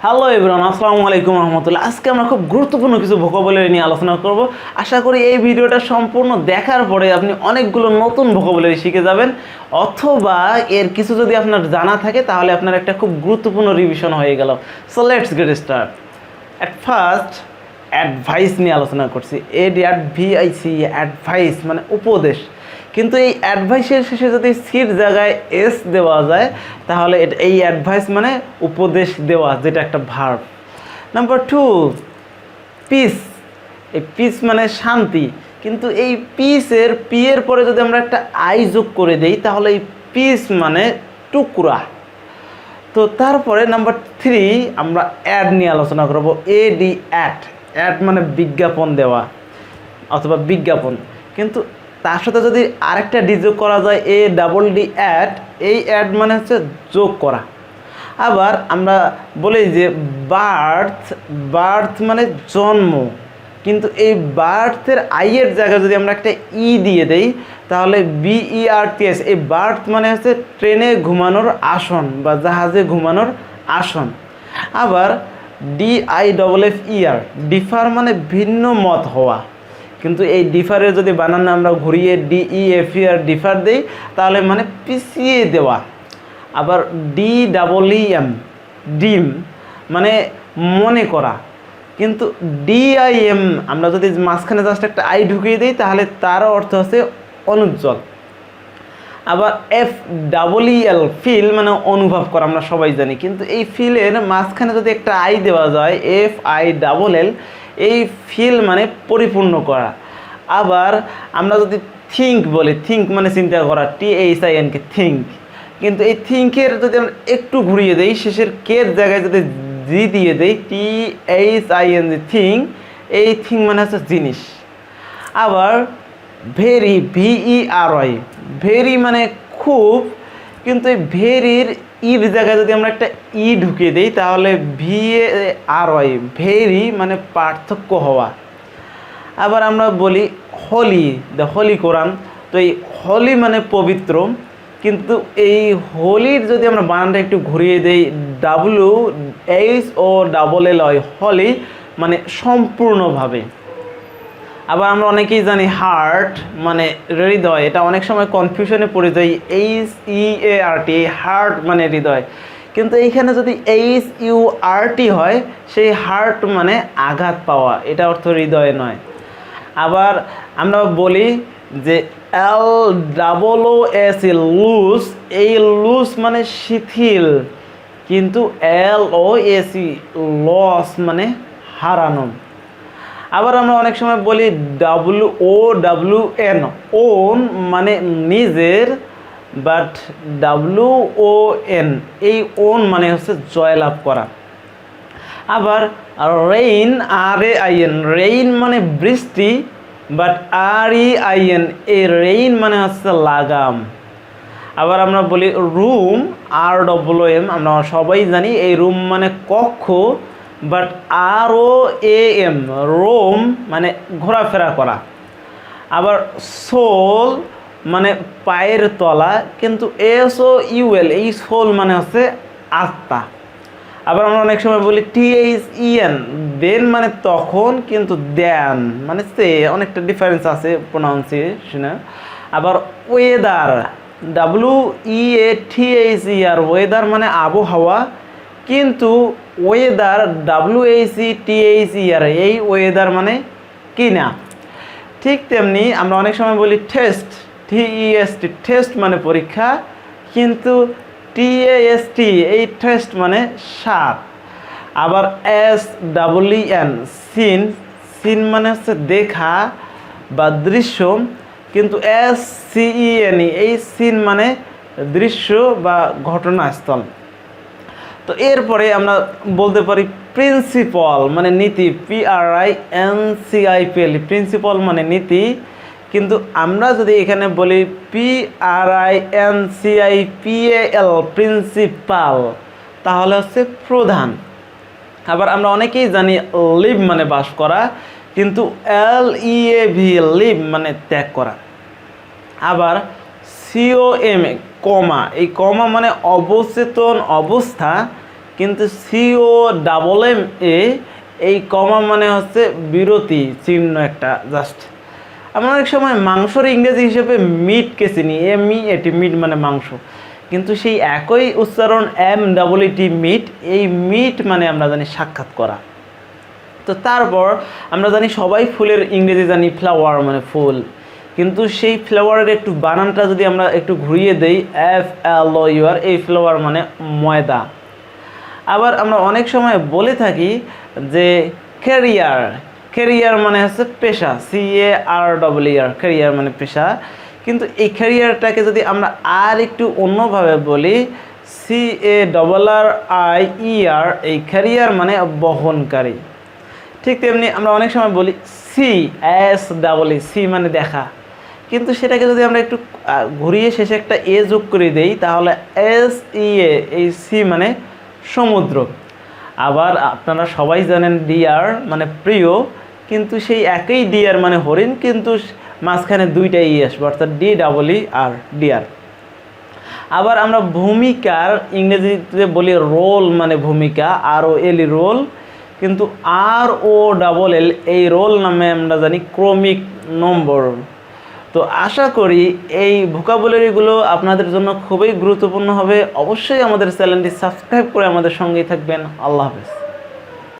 Hello everyone, আসসালামু আলাইকুম রহমতুল্লাহ। আজকে আমরা খুব গুরুত্বপূর্ণ কিছু ভোকাবুলারি নিয়ে আলোচনা করব। আশা করি এই ভিডিওটা সম্পূর্ণ দেখার পরে আপনি অনেকগুলো নতুন ভোকাবুলারি শিখে যাবেন, অথবা এর কিছু যদি আপনার জানা থাকে তাহলে আপনার একটা খুব গুরুত্বপূর্ণ রিভিশন হয়ে গেল। So let's get start. At first advice নিয়ে আলোচনা করছি। ADVIC, অ্যাডভাইস মানে উপদেশ। কিন্তু এই অ্যাডভাইসের শেষে যদি সির জায়গায় এস দেওয়া যায় তাহলে এই অ্যাডভাইস মানে উপদেশ দেওয়া, যেটা একটা ভার্ব। Number 2, piece. এই পিস মানে শান্তি, কিন্তু এই পিসের পি এর পরে যদি আমরা একটা আই যোগ করে দেই তাহলে এই পিস মানে টুকরা। তো তারপরে নাম্বার 3 আমরা অ্যাড নিয়ে আলোচনা করব। অ্যাড, অ্যাড মানে বিজ্ঞাপন দেওয়া অথবা বিজ্ঞাপন, কিন্তু তার সাথে যদি আরেকটা ডি যোগ করা যায়, ADD অ্যাড, এই অ্যাড মানে হচ্ছে যোগ করা। আবার আমরা বলি যে বার্থ মানে জন্ম, কিন্তু এই বার্থের আইয়ের জায়গায় যদি আমরা একটা ই দিয়ে দেই তাহলে BERTH, এই বার্থ মানে হচ্ছে ট্রেনে ঘুমানোর আসন বা জাহাজে ঘুমানোর আসন। আবার DIFFER, ডিফার মানে ভিন্ন মত হওয়া, কিন্তু এই ডিফারের যদি বানান আমরা ঘুরিয়ে DEFER, ডিফার দেই তাহলে মানে পিছিয়ে দেওয়া। আবার DEEM, ডিম মানে মনে করা, কিন্তু DIM আমরা যদি মাঝখানে জাস্ট একটা আই ঢুকিয়ে দিই তাহলে তার অর্থ হচ্ছে অনুজ্জ্বল। আবার FEEL, ফিল মানে অনুভব করা, আমরা সবাই জানি, কিন্তু এই ফিলের মাঝখানে যদি একটা আই দেওয়া যায়, FILL, এই ফিল মানে পরিপূর্ণ করা। আবার আমরা যদি থিঙ্ক বলি, থিঙ্ক মানে চিন্তা করা, THINK, থিঙ্ক, কিন্তু এই থিঙ্কের যদি আমরা একটু ঘুরিয়ে দেই, শেষের কের জায়গায় যদি জি দিয়ে দেই, THING, থিঙ্ক, এই থিঙ্ক মানে হচ্ছে জিনিস। আবার ভেরি, VERY, ভেরি মানে খুব, কিন্তু এই ভেরির ইর জায়গায় যদি আমরা একটা ই ঢুকিয়ে দিই তাহলে VARY, ভেরি মানে পার্থক্য হওয়া। আবার আমরা বলি হোলি, দ্য হোলি কোরআন, তো এই হোলি মানে পবিত্র, কিন্তু এই হোলির যদি আমরা বানানটা একটু ঘুরিয়ে দিই, WHOLLY, হোলি মানে সম্পূর্ণভাবে। আবার আমরা অনেকেই জানি হার্ট মানে হৃদয়, এটা অনেক সময় কনফিউশনে পড়ে যায়, HEART, হার্ট মানে হৃদয়, কিন্তু এইখানে যদি HURT হয় সেই হার্ট মানে আঘাত পাওয়া, এটা অর্থ হৃদয় নয়। আবার আমরা বলি যে LOOS, লুজ, এই লুজ মানে শিথিল, কিন্তু LOSS, লস মানে হারানো। আবার আমরা অনেক সময় বলি WOWN, ওন মানে নিজের, বাট WON, এই ওন মানে হচ্ছে জয়লাভ করা। আবার রেইন, RAIN, রেইন মানে বৃষ্টি, বাট REIN, এই রেইন মানে হচ্ছে লাগাম। আবার আমরা বলি রুম, ROOM, আমরা সবাই জানি এই রুম মানে কক্ষ, বাট ROAM, রোম মানে ঘোরাফেরা করা। আবার সোল মানে পায়ের তলা, কিন্তু SOUL, এই সোল মানে হচ্ছে আত্মা। আবার আমরা অনেক সময় বলি THEN, দেন মানে তখন, কিন্তু দেন মানে সে, অনেকটা ডিফারেন্স আছে প্রোনাউন্সিয়েশনে। আবার ওয়েদার, WEATHER, ওয়েদার মানে আবহাওয়া, কিন্তু ওয়েদার WHETHER, এই ওয়েদার মানে কিনা। ঠিক তেমনি আমরা অনেক সময় বলি টেস্ট, TEST, টেস্ট মানে পরীক্ষা, কিন্তু TAST, এই টেস্ট মানে স্বাদ। আবার SEEN, সিন, সিন মানে হচ্ছে দেখা বা দৃশ্য, কিন্তু SCEN, এই সিন মানে দৃশ্য বা ঘটনাস্থল। তো এরপরে আমরা বলতে পারি প্রিন্সিপাল মানে নীতি, PRINCIPAL, প্রিন্সিপাল মানে নীতি, কিন্তু আমরা যদি এখানে বলি PRINCIPAL, প্রিন্সিপাল, তাহলে হচ্ছে প্রধান। আবার আমরা অনেকেই জানি লিভ মানে বাস করা, কিন্তু LEAV, লিভ মানে ত্যাগ করা। আবার COMA, কমা, এই কমা মানে অবচেতন অবস্থা, কিন্তু COMMA এই কমা মানে হচ্ছে বিরতি চিহ্ন একটা জাস্ট। আমরা অনেক সময় মাংসর ইংরেজি হিসেবে মিটকে চিনি, MEAT মিট মানে মাংস, কিন্তু সেই একই উচ্চারণ MEET মিট, এই মিট মানে আমরা জানি সাক্ষাৎ করা। তো তারপর আমরা জানি সবাই ফুলের ইংরেজি জানি ফ্লাওয়ার মানে ফুল, কিন্তু সেই ফ্লাওয়ারের একটু বানানটা যদি আমরা একটু ঘুরিয়ে দেই FLOUR, এই ফ্লাওয়ার মানে ময়দা। আবার আমরা অনেক সময় বলে থাকি যে ক্যারিয়ার, ক্যারিয়ার মানে হচ্ছে পেশা, CARER, ক্যারিয়ার মানে পেশা, কিন্তু এই ক্যারিয়ারটাকে যদি আমরা আর একটু অন্যভাবে বলি CARRIER, এই ক্যারিয়ার মানে বহনকারী। ঠিক তেমনি আমরা অনেক সময় বলি সি মানে দেখা, কিন্তু সেটাকে যদি আমরা একটু ঘুরিয়ে শেষে একটা যোগ করে দেই তাহলে SEA, এই সি মানে সমুদ্র। আবার আপনারা সবাই জানেন ডিয়ার মানে প্রিয়, কিন্তু সেই একই ডিয়ার মানে হরিণ, কিন্তু মাঝখানে দুইটা আসবে অর্থাৎ DEER, ডিয়ার। আবার আমরা ভূমিকার ইংরেজিতে বলি রোল মানে ভূমিকা, ROL রোল, কিন্তু ROLL এই রোল নামে আমরা জানি ক্রমিক নম্বর। তো আশা করি এই ভোকাবুলারিগুলো আপনাদের জন্য খুবই গুরুত্বপূর্ণ হবে। অবশ্যই আমাদের চ্যানেলটি সাবস্ক্রাইব করে আমাদের সঙ্গেই থাকবেন। আল্লাহ হাফেজ।